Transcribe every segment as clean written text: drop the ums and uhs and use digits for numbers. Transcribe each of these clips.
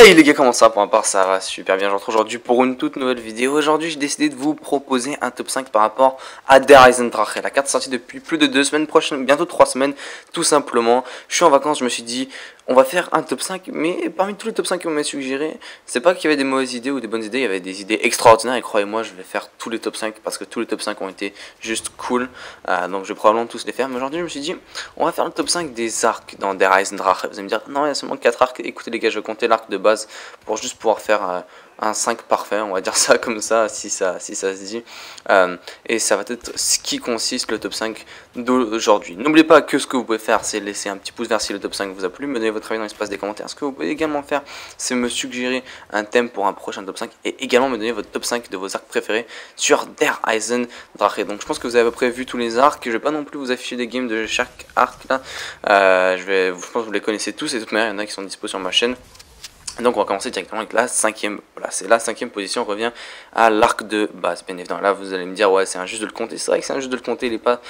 Hey les gars, comment ça? Pour ma part ça va super bien. Je retrouve aujourd'hui pour une toute nouvelle vidéo. Aujourd'hui j'ai décidé de vous proposer un top 5 par rapport à Der Eisendrache. La carte est sortie depuis plus de 2 semaines, bientôt 3 semaines tout simplement. Je suis en vacances, je me suis dit on va faire un top 5, mais parmi tous les top 5 qu'on m'a suggéré, c'est pas qu'il y avait des mauvaises idées ou des bonnes idées, il y avait des idées extraordinaires et croyez-moi je vais faire tous les top 5 parce que tous les top 5 ont été juste cool. Donc je vais probablement tous les faire, mais aujourd'hui je me suis dit on va faire le top 5 des arcs dans Der Eisendrache. Vous allez me dire non il y a seulement 4 arcs, écoutez les gars, je vais compter l'arc de base pour juste pouvoir faire un 5 parfait, on va dire ça comme ça, si ça se dit. Et ça va être ce qui consiste le top 5 d'aujourd'hui. N'oubliez pas que ce que vous pouvez faire, c'est laisser un petit pouce vers si le top 5 vous a plu, me donner votre avis dans l'espace des commentaires. Ce que vous pouvez également faire, c'est me suggérer un thème pour un prochain top 5 et également me donner votre top 5 de vos arcs préférés sur Der Eisendrache. Donc je pense que vous avez à peu près vu tous les arcs, je vais pas non plus vous afficher des games de chaque arc là. Je pense que vous les connaissez tous et de toute manière, il y en a qui sont dispo sur ma chaîne. Donc on va commencer directement avec la 5e place. Et la 5e position revient à l'arc de base. Bien évidemment, là vous allez me dire ouais c'est injuste de le compter. C'est vrai que c'est injuste de le compter, il n'est pas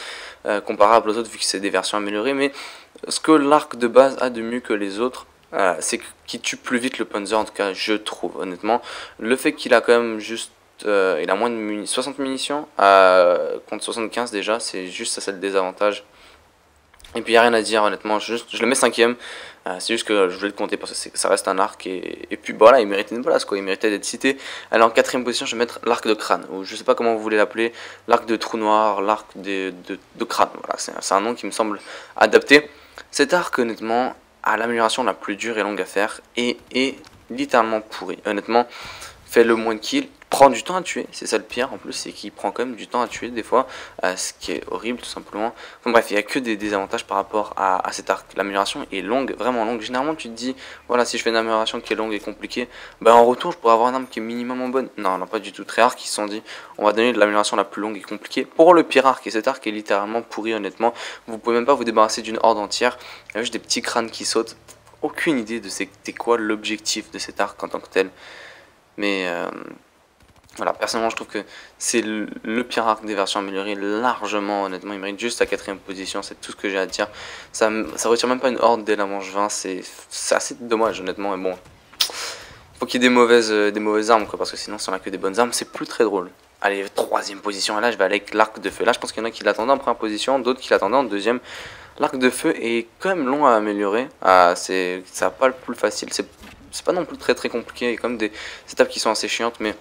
comparable aux autres vu que c'est des versions améliorées. Mais ce que l'arc de base a de mieux que les autres, c'est qu'il tue plus vite le Panzer, en tout cas je trouve honnêtement. Le fait qu'il a quand même juste... il a moins de 60 munitions contre 75 déjà, c'est juste ça, c'est le désavantage. Et puis il n'y a rien à dire honnêtement, je le mets 5e, c'est juste que je voulais le compter parce que ça reste un arc et puis voilà, il méritait une place quoi, il méritait d'être cité. Alors en 4e position je vais mettre l'arc de crâne, ou je sais pas comment vous voulez l'appeler, l'arc de trou noir, l'arc de crâne, voilà, c'est un nom qui me semble adapté. Cet arc honnêtement a l'amélioration la plus dure et longue à faire et est littéralement pourri, honnêtement, fait le moins de kills. Prend du temps à tuer, c'est ça le pire en plus, c'est qu'il prend quand même du temps à tuer des fois, ce qui est horrible tout simplement. Enfin bref, il n'y a que des désavantages par rapport à cet arc. L'amélioration est longue, vraiment longue. Généralement tu te dis, voilà, si je fais une amélioration qui est longue et compliquée, bah en retour je pourrais avoir une arme qui est minimum bonne. Non, non, pas du tout. Très rare qui se sont dit, on va donner de l'amélioration la plus longue et compliquée pour le pire arc. Et cet arc est littéralement pourri honnêtement. Vous pouvez même pas vous débarrasser d'une horde entière. Il y a juste des petits crânes qui sautent. Aucune idée de c'était quoi l'objectif de cet arc en tant que tel. Mais... voilà, personnellement je trouve que c'est le pire arc des versions améliorées, largement honnêtement, il mérite juste la 4e position, c'est tout ce que j'ai à dire. Ça retire même pas une horde dès la manche 20, c'est assez dommage honnêtement, mais bon, faut qu'il y ait des mauvaises armes quoi, parce que sinon si on a que des bonnes armes, c'est plus très drôle. Allez, 3e position, et là je vais aller avec l'arc de feu, là je pense qu'il y en a qui l'attendaient en première position, d'autres qui l'attendaient en 2e. L'arc de feu est quand même long à améliorer, ça va pas le plus facile, c'est pas non plus très compliqué, il y a quand même des étapes qui sont assez chiantes, mais...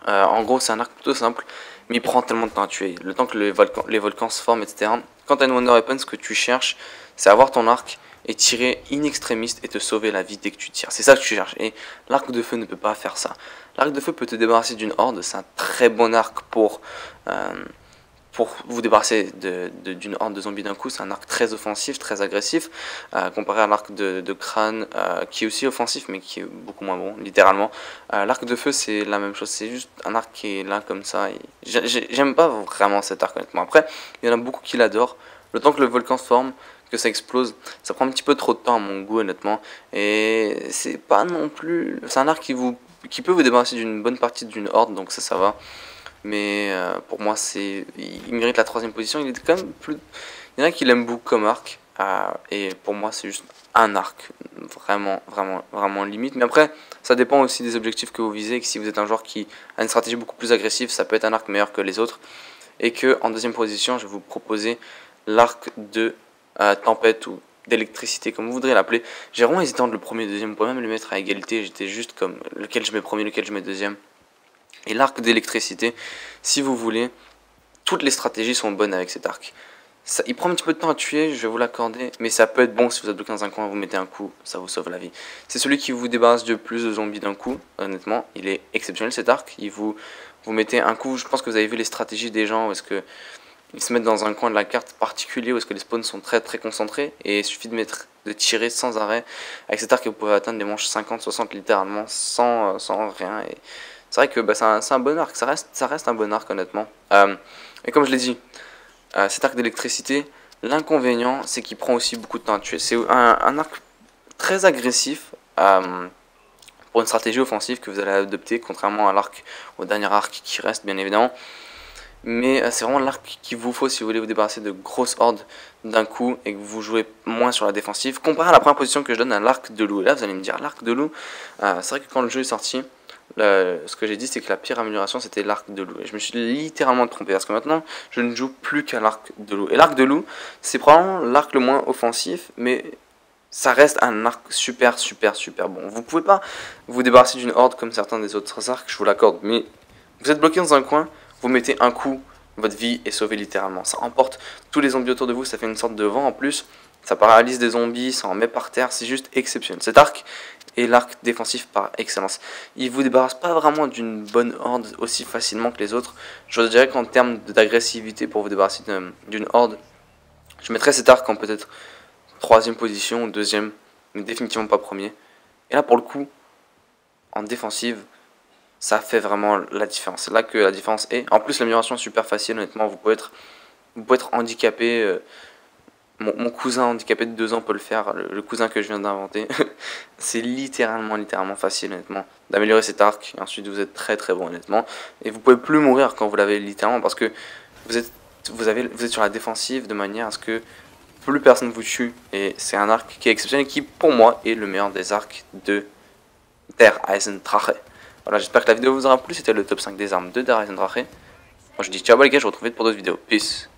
en gros c'est un arc plutôt simple, mais il prend tellement de temps à tuer, le temps que les volcans se forment, etc. Quand tu as une Wonder Weapon, ce que tu cherches, c'est avoir ton arc et tirer in extremis et te sauver la vie dès que tu tires. C'est ça que tu cherches, et l'arc de feu ne peut pas faire ça. L'arc de feu peut te débarrasser d'une horde, c'est un très bon arc pour vous débarrasser d'une horde de zombies d'un coup. C'est un arc très offensif, très agressif, comparé à l'arc de crâne, qui est aussi offensif, mais qui est beaucoup moins bon, littéralement. L'arc de feu, c'est la même chose, c'est juste un arc qui est là comme ça. J'aime pas vraiment cet arc, honnêtement. Après, il y en a beaucoup qui l'adorent. Le temps que le volcan se forme, que ça explose, ça prend un petit peu trop de temps à mon goût, honnêtement. Et c'est pas non plus... C'est un arc qui peut vous débarrasser d'une bonne partie d'une horde, donc ça va. Mais pour moi, il mérite la 3e position. Il est quand même plus... Il y en a qui l'aiment beaucoup comme arc. Et pour moi, c'est juste un arc. Vraiment limite. Mais après, ça dépend aussi des objectifs que vous visez. Que si vous êtes un joueur qui a une stratégie beaucoup plus agressive, ça peut être un arc meilleur que les autres. Et que en 2e position, je vais vous proposer l'arc de tempête ou d'électricité, comme vous voudrez l'appeler. J'ai vraiment hésité entre le premier et le 2e. Vous pouvez même le mettre à égalité. J'étais juste comme lequel je mets premier, lequel je mets 2e. Et l'arc d'électricité, si vous voulez, toutes les stratégies sont bonnes avec cet arc. Il prend un petit peu de temps à tuer, je vais vous l'accorder, mais ça peut être bon si vous êtes bloqué dans un coin, vous mettez un coup, ça vous sauve la vie. C'est celui qui vous débarrasse de plus de zombies d'un coup, honnêtement, il est exceptionnel cet arc. Vous mettez un coup, je pense que vous avez vu les stratégies des gens, où est-ce que ils se mettent dans un coin de la carte particulier, où est-ce que les spawns sont très concentrés, et il suffit de tirer sans arrêt. Avec cet arc, vous pouvez atteindre des manches 50-60 littéralement, sans rien, et... C'est vrai que bah, c'est un bon arc, ça reste un bon arc honnêtement. Et comme je l'ai dit, cet arc d'électricité, l'inconvénient c'est qu'il prend aussi beaucoup de temps à tuer. C'est un arc très agressif pour une stratégie offensive que vous allez adopter, contrairement à l'arc, au dernier arc qui reste bien évidemment. Mais c'est vraiment l'arc qu'il vous faut si vous voulez vous débarrasser de grosses hordes d'un coup et que vous jouez moins sur la défensive. Comparé à la première position que je donne à l'arc de loup. Et là vous allez me dire, l'arc de loup, c'est vrai que quand le jeu est sorti, ce que j'ai dit c'est que la pire amélioration c'était l'arc de loup. Et je me suis littéralement trompé parce que maintenant je ne joue plus qu'à l'arc de loup. Et l'arc de loup c'est probablement l'arc le moins offensif, mais ça reste un arc super bon. Vous pouvez pas vous débarrasser d'une horde comme certains des autres arcs, je vous l'accorde, mais vous êtes bloqué dans un coin, vous mettez un coup, votre vie est sauvée littéralement. Ça emporte tous les zombies autour de vous, ça fait une sorte de vent en plus, ça paralyse des zombies, ça en met par terre, c'est juste exceptionnel. Cet arc est l'arc défensif par excellence. Il vous débarrasse pas vraiment d'une bonne horde aussi facilement que les autres. Je dirais qu'en termes d'agressivité pour vous débarrasser d'une horde, je mettrais cet arc en peut-être troisième position ou deuxième, mais définitivement pas premier. Et là pour le coup, en défensive, ça fait vraiment la différence. C'est là que la différence est. En plus, l'amélioration est super facile, honnêtement. Vous pouvez être handicapé. Mon cousin handicapé de 2 ans peut le faire. Le cousin que je viens d'inventer. C'est littéralement facile, honnêtement, d'améliorer cet arc. Et ensuite, vous êtes très bon, honnêtement. Et vous pouvez plus mourir quand vous l'avez littéralement parce que vous êtes sur la défensive de manière à ce que plus personne vous tue. Et c'est un arc qui est exceptionnel et qui, pour moi, est le meilleur des arcs de Der Eisendrache. Voilà, j'espère que la vidéo vous aura plu, c'était le top 5 des armes de Der Eisendrache. Moi je dis ciao les gars, je vous retrouve vite pour d'autres vidéos. Peace.